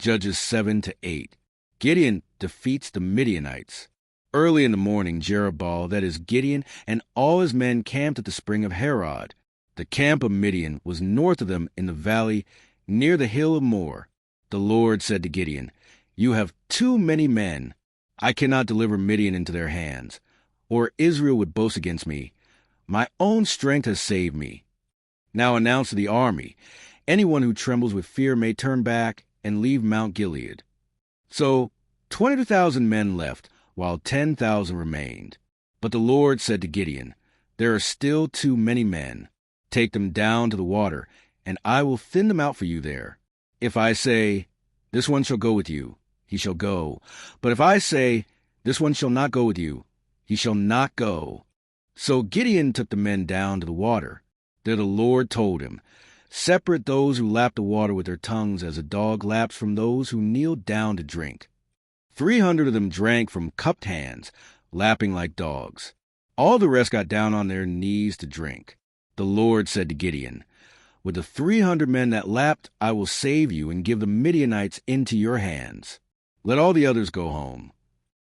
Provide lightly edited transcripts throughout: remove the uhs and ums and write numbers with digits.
Judges 7-8. Gideon defeats the Midianites. Early in the morning, Jerubbaal, that is Gideon, and all his men camped at the spring of Harod. The camp of Midian was north of them in the valley near the hill of Moor. The Lord said to Gideon, "You have too many men. I cannot deliver Midian into their hands, or Israel would boast against me. My own strength has saved me. Now announce to the army, anyone who trembles with fear may turn back and leave Mount Gilead." So 22,000 men left, while 10,000 remained. But the Lord said to Gideon, "There are still too many men. Take them down to the water, and I will thin them out for you there. If I say, 'This one shall go with you,' he shall go. But if I say, 'This one shall not go with you,' he shall not go." So Gideon took the men down to the water. There the Lord told him, "Separate those who lap the water with their tongues as a dog laps from those who kneel down to drink." 300 of them drank from cupped hands, lapping like dogs. All the rest got down on their knees to drink. The Lord said to Gideon, "With the 300 men that lapped, I will save you and give the Midianites into your hands. Let all the others go home."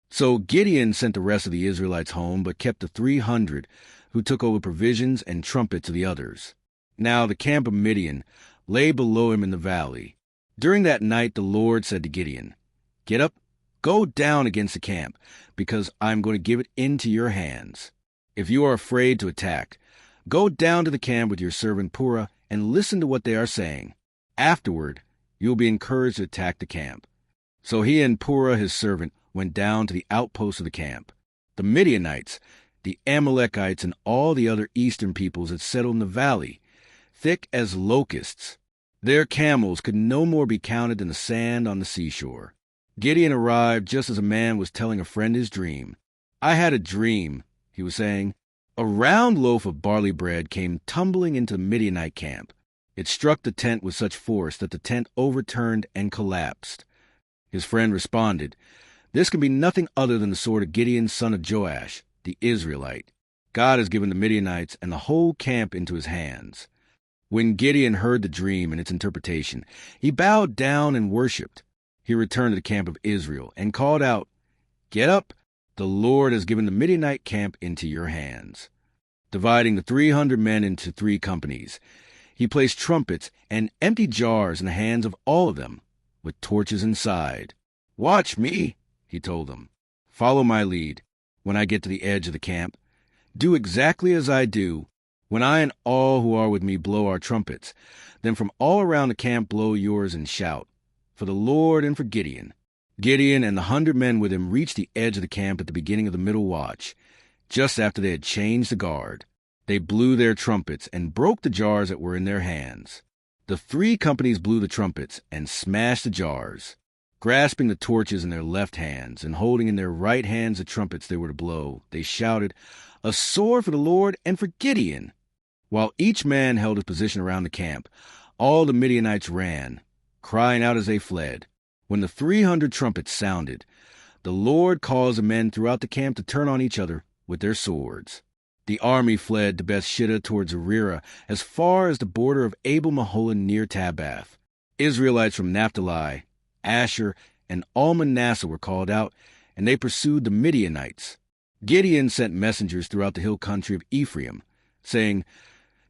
So Gideon sent the rest of the Israelites home, but kept the 300 who took over provisions and trumpets of the others. Now the camp of Midian lay below him in the valley. During that night the Lord said to Gideon, "Get up, go down against the camp, because I am going to give it into your hands. If you are afraid to attack, go down to the camp with your servant Purah and listen to what they are saying. Afterward, you will be encouraged to attack the camp." So he and Purah his servant went down to the outposts of the camp. The Midianites, the Amalekites, and all the other eastern peoples had settled in the valley, thick as locusts. Their camels could no more be counted than the sand on the seashore. Gideon arrived just as a man was telling a friend his dream. "I had a dream," he was saying. A round loaf of barley bread came tumbling into the Midianite camp. It struck the tent with such force that the tent overturned and collapsed. His friend responded, "This can be nothing other than the sword of Gideon, son of Joash, the Israelite. God has given the Midianites and the whole camp into his hands." When Gideon heard the dream and its interpretation, he bowed down and worshipped. He returned to the camp of Israel and called out, "Get up! The Lord has given the Midianite camp into your hands." Dividing the 300 men into 3 companies, he placed trumpets and empty jars in the hands of all of them, with torches inside. "Watch me," he told them. "Follow my lead. When I get to the edge of the camp, do exactly as I do. When I and all who are with me blow our trumpets, then from all around the camp blow yours and shout, 'For the Lord and for Gideon.'" Gideon and the 100 men with him reached the edge of the camp at the beginning of the middle watch, just after they had changed the guard. They blew their trumpets and broke the jars that were in their hands. The 3 companies blew the trumpets and smashed the jars. Grasping the torches in their left hands and holding in their right hands the trumpets they were to blow, they shouted, "A sword for the Lord and for Gideon!" While each man held his position around the camp, all the Midianites ran, crying out as they fled. When the 300 trumpets sounded, the Lord caused the men throughout the camp to turn on each other with their swords. The army fled to Bethshittah towards Arira, as far as the border of Abel-Meholah near Tabbath. Israelites from Naphtali, Asher, and all Manasseh were called out, and they pursued the Midianites. Gideon sent messengers throughout the hill country of Ephraim, saying,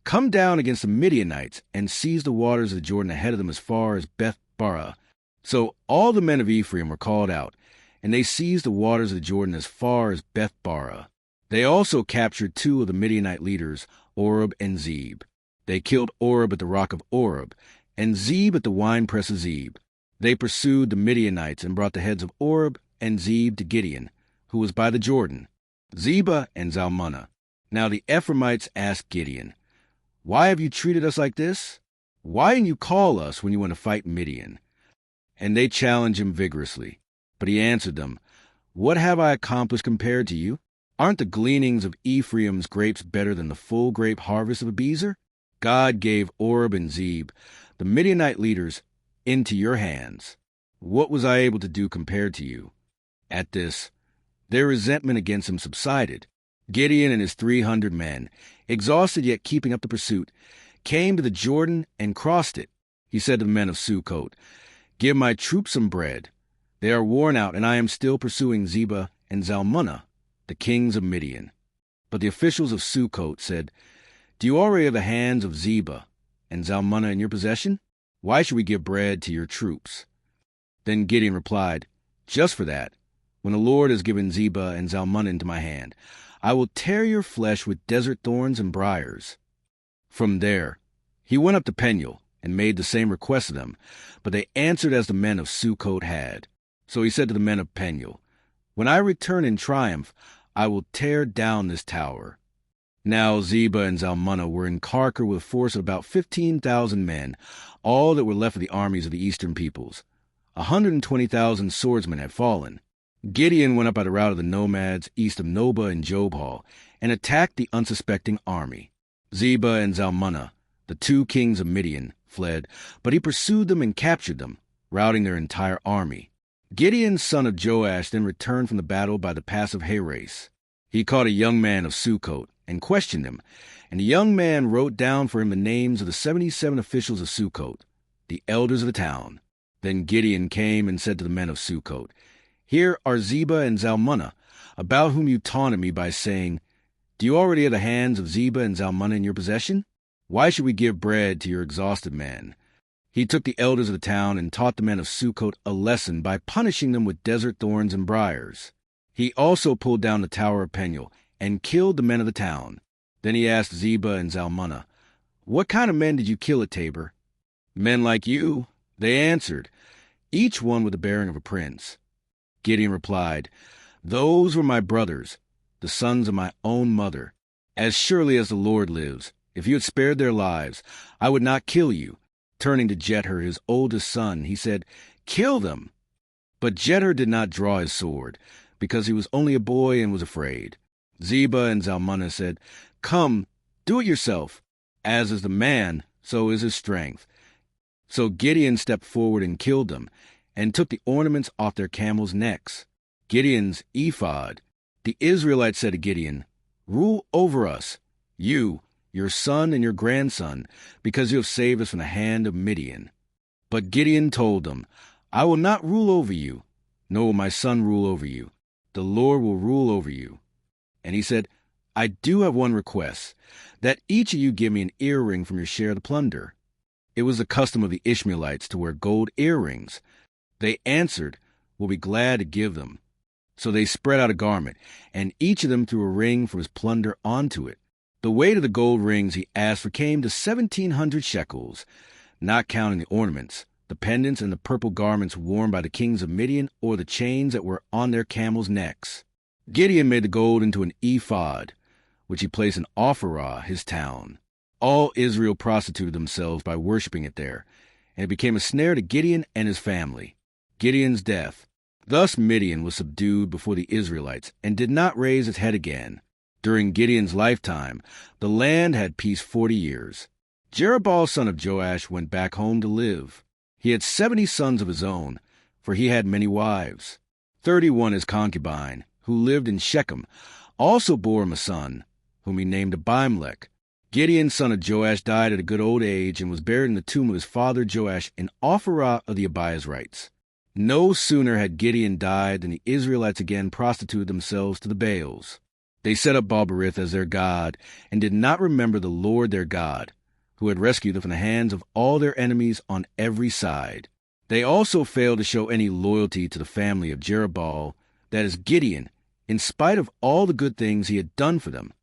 "Come down against the Midianites and seize the waters of the Jordan ahead of them as far as Beth-barah." So all the men of Ephraim were called out, and they seized the waters of the Jordan as far as Beth-barah. They also captured 2 of the Midianite leaders, Oreb and Zeb. They killed Oreb at the rock of Oreb, and Zeb at the winepress of Zeb. They pursued the Midianites and brought the heads of Oreb and Zeb to Gideon, who was by the Jordan, Zebah and Zalmunna. Now the Ephraimites asked Gideon, "Why have you treated us like this? Why didn't you call us when you went to fight Midian?" And they challenged him vigorously. But he answered them, "What have I accomplished compared to you? Aren't the gleanings of Ephraim's grapes better than the full grape harvest of Abiezer? God gave Oreb and Zeb, the Midianite leaders, into your hands. What was I able to do compared to you?" At this, their resentment against him subsided. Gideon and his 300 men, exhausted yet keeping up the pursuit, came to the Jordan and crossed it. He said to the men of Sukkot, Give my troops some bread. They are worn out, and I am still pursuing Zebah and Zalmunna, the kings of Midian." But the officials of Sukkot said, "Do you already have the hands of Zebah and Zalmunna in your possession? Why should we give bread to your troops?" Then Gideon replied, "Just for that, when the Lord has given Zebah and Zalmunna into my hand, I will tear your flesh with desert thorns and briars." From there, he went up to Peniel and made the same request of them, but they answered as the men of Sukkot had. So he said to the men of Peniel, "When I return in triumph, I will tear down this tower." Now Zebah and Zalmunna were in Karkor with a force of about 15,000 men, all that were left of the armies of the eastern peoples. 120,000 swordsmen had fallen. Gideon went up by the route of the nomads east of Nobah and Jobhal and attacked the unsuspecting army. Zebah and Zalmunna, the two kings of Midian, fled, but he pursued them and captured them, routing their entire army. Gideon, son of Joash, then returned from the battle by the pass of Heres. He caught a young man of Sukkot and questioned him, and the young man wrote down for him the names of the 77 officials of Sukkot, the elders of the town. Then Gideon came and said to the men of Sukkot, "Here are Zebah and Zalmunna, about whom you taunted me by saying, 'Do you already have the hands of Zebah and Zalmunna in your possession? Why should we give bread to your exhausted men?'" He took the elders of the town and taught the men of Sukkot a lesson by punishing them with desert thorns and briars. He also pulled down the tower of Peniel and killed the men of the town. Then he asked Zebah and Zalmunna, "What kind of men did you kill at Tabor?" "Men like you," they answered, each one with the bearing of a prince. Gideon replied, "Those were my brothers, the sons of my own mother. As surely as the Lord lives, if you had spared their lives, I would not kill you." Turning to Jether, his oldest son, he said, "Kill them." But Jether did not draw his sword, because he was only a boy and was afraid. Zebah and Zalmunna said, "Come, do it yourself. As is the man, so is his strength." So Gideon stepped forward and killed them, and took the ornaments off their camels' necks, Gideon's ephod. The Israelites said to Gideon, "Rule over us, you, your son and your grandson, because you have saved us from the hand of Midian." But Gideon told them, "I will not rule over you, nor will my son rule over you. The Lord will rule over you." And he said, "I do have one request, that each of you give me an earring from your share of the plunder." It was the custom of the Ishmaelites to wear gold earrings. They answered, "We'll be glad to give them." So they spread out a garment, and each of them threw a ring from his plunder onto it. The weight of the gold rings he asked for came to 1,700 shekels, not counting the ornaments, the pendants, and the purple garments worn by the kings of Midian, or the chains that were on their camels' necks. Gideon made the gold into an ephod, which he placed in Ophrah, his town. All Israel prostituted themselves by worshipping it there, and it became a snare to Gideon and his family. Gideon's death. Thus Midian was subdued before the Israelites, and did not raise its head again. During Gideon's lifetime, the land had peace 40 years. Jerubbaal, son of Joash, went back home to live. He had 70 sons of his own, for he had many wives. 31 his concubine, who lived in Shechem, also bore him a son, whom he named Abimelech. Gideon, son of Joash, died at a good old age and was buried in the tomb of his father Joash in Ophrah of the Abiezrites. No sooner had Gideon died than the Israelites again prostituted themselves to the Baals. They set up Baal-berith as their god, and did not remember the Lord their God, who had rescued them from the hands of all their enemies on every side. They also failed to show any loyalty to the family of Jerubbaal, that is Gideon, in spite of all the good things he had done for them.